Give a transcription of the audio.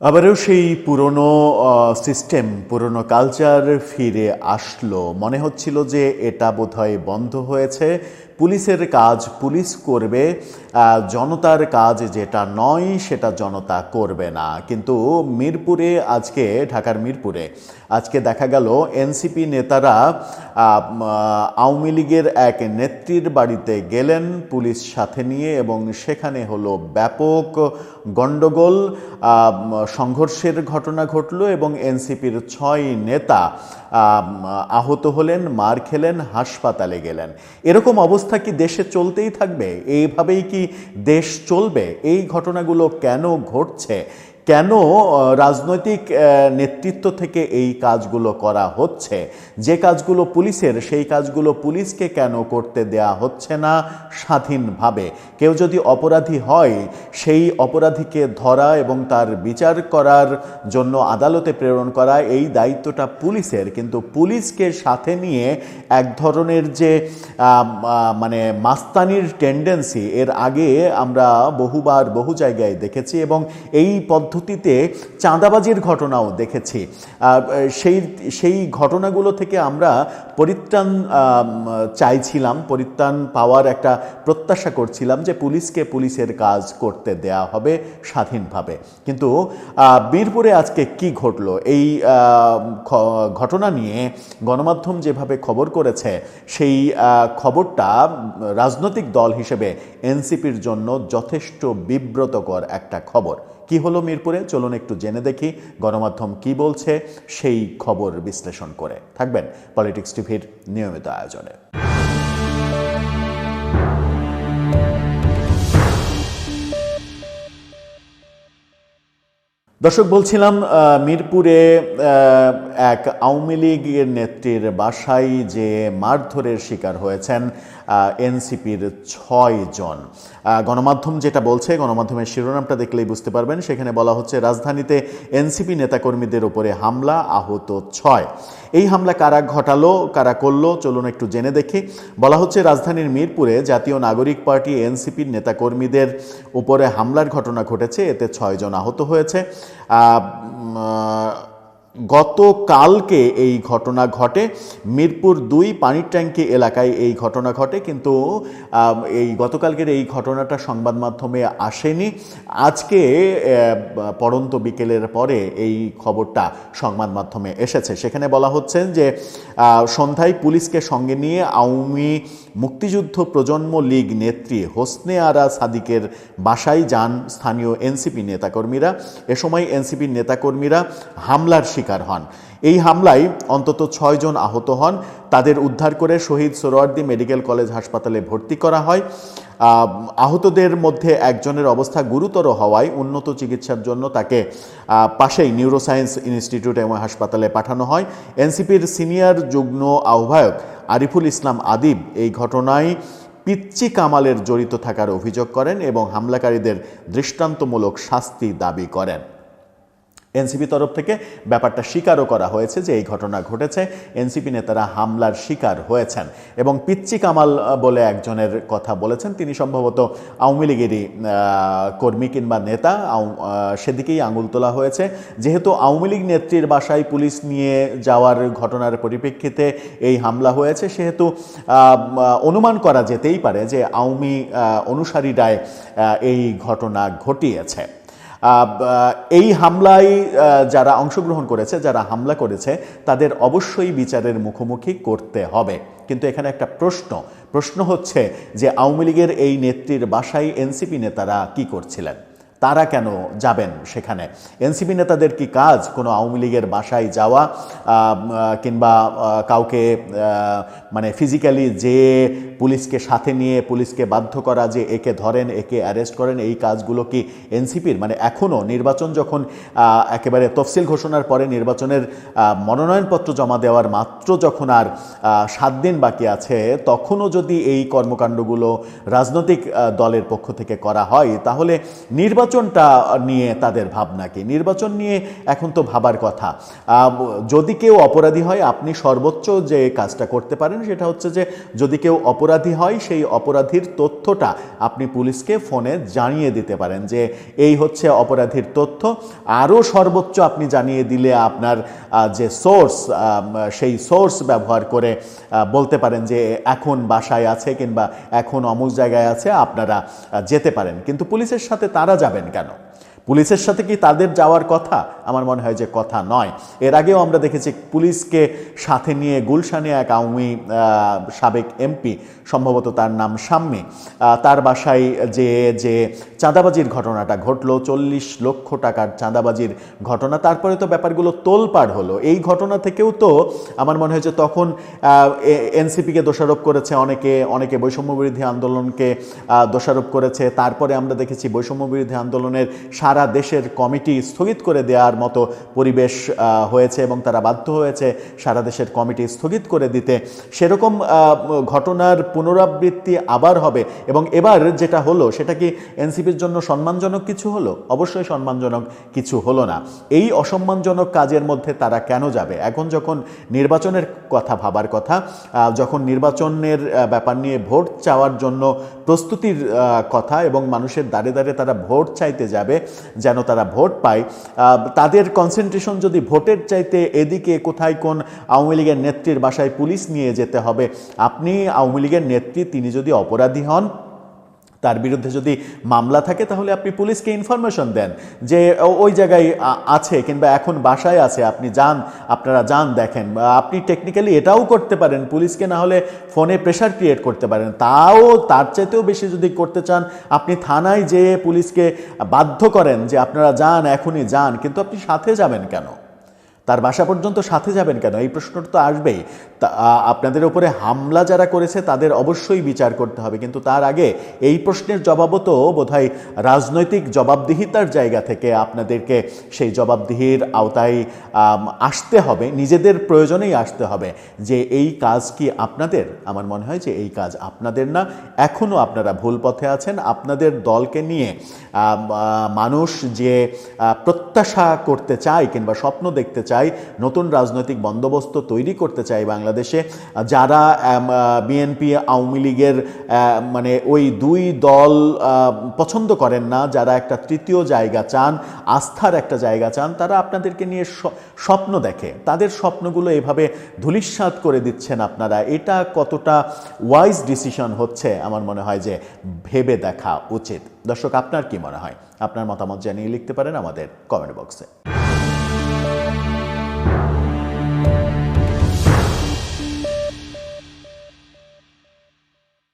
আবারও সেই পুরনো সিস্টেম, পুরনো কালচার ফিরে আসলো। মনে হচ্ছিল যে এটা বোধহয় বন্ধ হয়েছে। পুলিশের কাজ পুলিশ করবে, জনতার কাজ যেটা নয় সেটা জনতা করবে না। কিন্তু মিরপুরে আজকে, ঢাকার মিরপুরে আজকে দেখা গেল এনসিপি নেতারা আওয়ামী লীগের এক নেত্রীর বাড়িতে গেলেন পুলিশ সাথে নিয়ে, এবং সেখানে হলো ব্যাপক গণ্ডগোল, সংঘর্ষের ঘটনা ঘটল এবং এনসিপির ৬ নেতা আহত হলেন, মার খেলেন, হাসপাতালে গেলেন। এরকম অবস্থা কি দেশে চলতেই থাকবে? এইভাবেই কি দেশ চলবে? এই ঘটনাগুলো কেন ঘটছে? কেন রাজনৈতিক নেতৃত্ব থেকে এই কাজগুলো করা হচ্ছে? যে কাজগুলো পুলিশের, সেই কাজগুলো পুলিশকে কেন করতে দেয়া হচ্ছে না স্বাধীনভাবে? কেউ যদি অপরাধী হয়, সেই অপরাধীকে ধরা এবং তার বিচার করার জন্য আদালতে প্রেরণ করা, এই দায়িত্বটা পুলিশের। কিন্তু পুলিশকে সাথে নিয়ে এক ধরনের যে মানে মাস্তানির টেন্ডেন্সি, এর আগে আমরা বহুবার বহু জায়গায় দেখেছি এবং এই পদ্ধতিতে চাঁদাবাজির ঘটনাও দেখেছি। সেই ঘটনাগুলো থেকে আমরা পরিত্রাণ চাইছিলাম, পরিত্রাণ পাওয়ার একটা প্রত্যাশা করছিলাম যে পুলিশকে পুলিশের কাজ করতে দেয়া হবে স্বাধীনভাবে। কিন্তু মিরপুরে আজকে কি ঘটলো, এই ঘটনা নিয়ে গণমাধ্যম যেভাবে খবর করেছে, সেই খবরটা রাজনৈতিক দল হিসেবে এনসিপির জন্য যথেষ্ট বিব্রতকর একটা খবর। কি হলো মিরপুরে, চলুন একটু জেনে দেখি গণমাধ্যম কি বলছে সেই খবর বিশ্লেষণ করে। থাকবেন পলিটিক্স টিভির নিয়মিত আয়োজনে। দর্শক, বলছিলাম মিরপুরে এক আওয়ামী লীগের নেত্রীর বাসায় যে মারধরের শিকার হয়েছেন এনসিপির ৬ জন। গণমাধ্যম যেটা বলছে, গণমাধ্যমের শিরোনামটা দেখলেই বুঝতে পারবেন, সেখানে বলা হচ্ছে রাজধানীতে এনসিপি নেতাকর্মীদের উপরে হামলা, আহত ৬। এই হামলা কারা ঘটালো, কারা করলো, চলুন একটু জেনে দেখি। বলা হচ্ছে রাজধানীর মিরপুরে জাতীয় নাগরিক পার্টি এনসিপির নেতাকর্মীদের উপরে হামলার ঘটনা ঘটেছে, এতে ৬ জন আহত হয়েছে। গতকালকে এই ঘটনা ঘটে, মিরপুর ২ পানির ট্যাঙ্কি এলাকায় এই ঘটনা ঘটে। কিন্তু এই গতকালকের এই ঘটনাটা সংবাদ মাধ্যমে আসেনি। আজকে পড়ন্ত বিকেলের পরে এই খবরটা সংবাদ মাধ্যমে এসেছে। সেখানে বলা হচ্ছে যে সন্ধ্যায় পুলিশকে সঙ্গে নিয়ে আওয়ামী মুক্তিযুদ্ধ প্রজন্ম লীগ নেত্রী হোসনে আরা সাদিকের বাসায় যান স্থানীয় এনসিপি নেতাকর্মীরা। এ সময় এনসিপির নেতাকর্মীরা হামলার শিকার হন। এই হামলায় অন্তত ৬ জন আহত হন। তাদের উদ্ধার করে শহীদ সোহরাওয়ার্দী মেডিকেল কলেজ হাসপাতালে ভর্তি করা হয়। আহতদের মধ্যে একজনের অবস্থা গুরুতর হওয়ায় উন্নত চিকিৎসার জন্য তাকে পাশেই নিউরোসায়েন্স ইনস্টিটিউট এবং হাসপাতালে পাঠানো হয়। এনসিপির সিনিয়র যুগ্ম আহ্বায়ক আরিফুল ইসলাম আদিব এই ঘটনায় পিচ্চি কামালের জড়িত থাকার অভিযোগ করেন এবং হামলাকারীদের দৃষ্টান্তমূলক শাস্তি দাবি করেন। এনসিপি তরফ থেকে ব্যাপারটা স্বীকারও করা হয়েছে যে এই ঘটনা ঘটেছে, এনসিপি নেতারা হামলার শিকার হয়েছেন এবং পিচ্চি কামাল বলে একজনের কথা বলেছেন। তিনি সম্ভবত আওয়ামী লীগেরই কর্মী কিংবা নেতা, সেদিকেই আঙুল তোলা হয়েছে। যেহেতু আওয়ামী লীগ নেত্রীর বাসায় পুলিশ নিয়ে যাওয়ার ঘটনার পরিপ্রেক্ষিতে এই হামলা হয়েছে, সেহেতু অনুমান করা যেতেই পারে যে আওয়ামী অনুসারীরাই এই ঘটনা ঘটিয়েছে। এই হামলায় যারা অংশগ্রহণ করেছে, যারা হামলা করেছে, তাদের অবশ্যই বিচারের মুখোমুখি করতে হবে। কিন্তু এখানে একটা প্রশ্ন হচ্ছে যে আওয়ামী লীগের এই নেত্রীর বাসায় এনসিপি নেতারা কি করছিলেন? তারা কেন যাবেন সেখানে? এনসিপি নেতাদের কি কাজ কোনো আওয়ামী লীগের বাসায় যাওয়া কিংবা কাউকে মানে ফিজিক্যালি যে পুলিশকে সাথে নিয়ে পুলিশকে বাধ্য করা যে একে ধরেন, একে অ্যারেস্ট করেন, এই কাজগুলো কি এনসিপির? মানে এখনও নির্বাচন যখন একেবারে তফসিল ঘোষণার পরে নির্বাচনের মনোনয়নপত্র জমা দেওয়ার মাত্র যখন আর 7 দিন বাকি আছে, তখনও যদি এই কর্মকাণ্ডগুলো রাজনৈতিক দলের পক্ষ থেকে করা হয়, তাহলে নির্বাচন নির্বাচনটা নিয়ে তাদের ভাবনা কি? নির্বাচন নিয়ে এখন তো ভাবার কথা। যদি কেউ অপরাধী হয়, আপনি সর্বোচ্চ যে কাজটা করতে পারেন সেটা হচ্ছে যে যদি কেউ অপরাধী হয় সেই অপরাধীর তথ্যটা আপনি পুলিশকে ফোনে জানিয়ে দিতে পারেন যে এই হচ্ছে অপরাধীর তথ্য। আরও সর্বোচ্চ আপনি জানিয়ে দিলে আপনার যে সোর্স, সেই সোর্স ব্যবহার করে বলতে পারেন যে এখন বাসায় আছে কিংবা এখন অমুক জায়গায় আছে, আপনারা যেতে পারেন। কিন্তু পুলিশের সাথে তারা যাবেন কেন? পুলিশের সাথে কি তাদের যাওয়ার কথা? আমার মনে হয় যে কথা নয়। এর আগেও আমরা দেখেছি পুলিশকে সাথে নিয়ে গুলশানে এক আওয়ামী সাবেক এমপি, সম্ভবত তার নাম শাম্মী, তার বাসায় যে চাঁদাবাজির ঘটনাটা ঘটলো, 40 লক্ষ টাকার চাঁদাবাজির ঘটনা, তারপরে তো ব্যাপারগুলো তোলপাড় হলো। এই ঘটনা থেকেও তো আমার মনে হয় যে তখন এনসিপিকে দোষারোপ করেছে অনেকে বৈষম্যবিরোধী আন্দোলনকে দোষারোপ করেছে। তারপরে আমরা দেখেছি বৈষম্যবিরোধী আন্দোলনের সারা দেশের কমিটি স্থগিত করে দেওয়ার মতো পরিবেশ হয়েছে এবং তারা বাধ্য হয়েছে সারা দেশের কমিটি স্থগিত করে দিতে। সেরকম ঘটনার পুনরাবৃত্তি আবার হবে এবং এবার যেটা হলো সেটা কি এনসিপির জন্য সম্মানজনক কিছু হলো? অবশ্যই সম্মানজনক কিছু হলো না। এই অসম্মানজনক কাজের মধ্যে তারা কেন যাবে? এখন যখন নির্বাচনের কথা ভাবার কথা, যখন নির্বাচনের ব্যাপার নিয়ে ভোট চাওয়ার জন্য প্রস্তুতির কথা এবং মানুষের দ্বারে দ্বারে তারা ভোট চাইতে যাবে যেন তারা ভোট পায়, তাদের কনসেন্ট্রেশন যদি ভোটের চাইতে এদিকে কোথায় কোন আওয়ামী লীগের নেত্রীর বাসায় পুলিশ নিয়ে যেতে হবে, আপনি আওয়ামী লীগের নেত্রী, তিনি যদি অপরাধী হন, তার বিরুদ্ধে যদি মামলা থাকে, তাহলে আপনি পুলিশকে ইনফরমেশন দেন যে ওই জায়গায় আছে কিংবা এখন বাসায় আছে, আপনি যান, আপনারা যান দেখেন। আপনি টেকনিক্যালি এটাও করতে পারেন, পুলিশকে না হলে ফোনে প্রেশার ক্রিয়েট করতে পারেন। তার চাইতেও বেশি যদি করতে চান, আপনি থানায় যেয়ে পুলিশকে বাধ্য করেন যে আপনারা যান, এখনই যান। কিন্তু আপনি সাথে যাবেন কেন? তার বাসা পর্যন্ত সাথে যাবেন কেন? এই প্রশ্নটা তো আসবেই। আপনাদের উপরে হামলা যারা করেছে তাদের অবশ্যই বিচার করতে হবে, কিন্তু তার আগে এই প্রশ্নের জবাবও তো বোধহয় রাজনৈতিক জবাবদিহিতার জায়গা থেকে আপনাদেরকে সেই জবাবদিহির আওতায় আসতে হবে, নিজেদের প্রয়োজনেই আসতে হবে যে এই কাজ কি আপনাদের? আমার মনে হয় যে এই কাজ আপনাদের না, এখনও আপনারা ভুল পথে আছেন। আপনাদের দলকে নিয়ে মানুষ যে প্রত্যাশা করতে চায় কিংবা স্বপ্ন দেখতে চায়, নতুন রাজনৈতিক বন্দোবস্ত তৈরি করতে চায় বাংলাদেশে, যারা বিএনপি আওয়ামী লীগের মানে ওই দুই দল পছন্দ করেন না, যারা একটা তৃতীয় জায়গা চান, আস্থার একটা জায়গা চান, তারা আপনাদেরকে নিয়ে স্বপ্ন দেখে। তাদের স্বপ্নগুলো এভাবে ধূলিসাৎ করে দিচ্ছেন আপনারা। এটা কতটা ওয়াইজ ডিসিশন হচ্ছে আমার মনে হয় যে ভেবে দেখা উচিত। দর্শক, আপনার কি মনে হয়? আপনার মতামত জানিয়ে লিখতে পারেন আমাদের কমেন্ট বক্সে।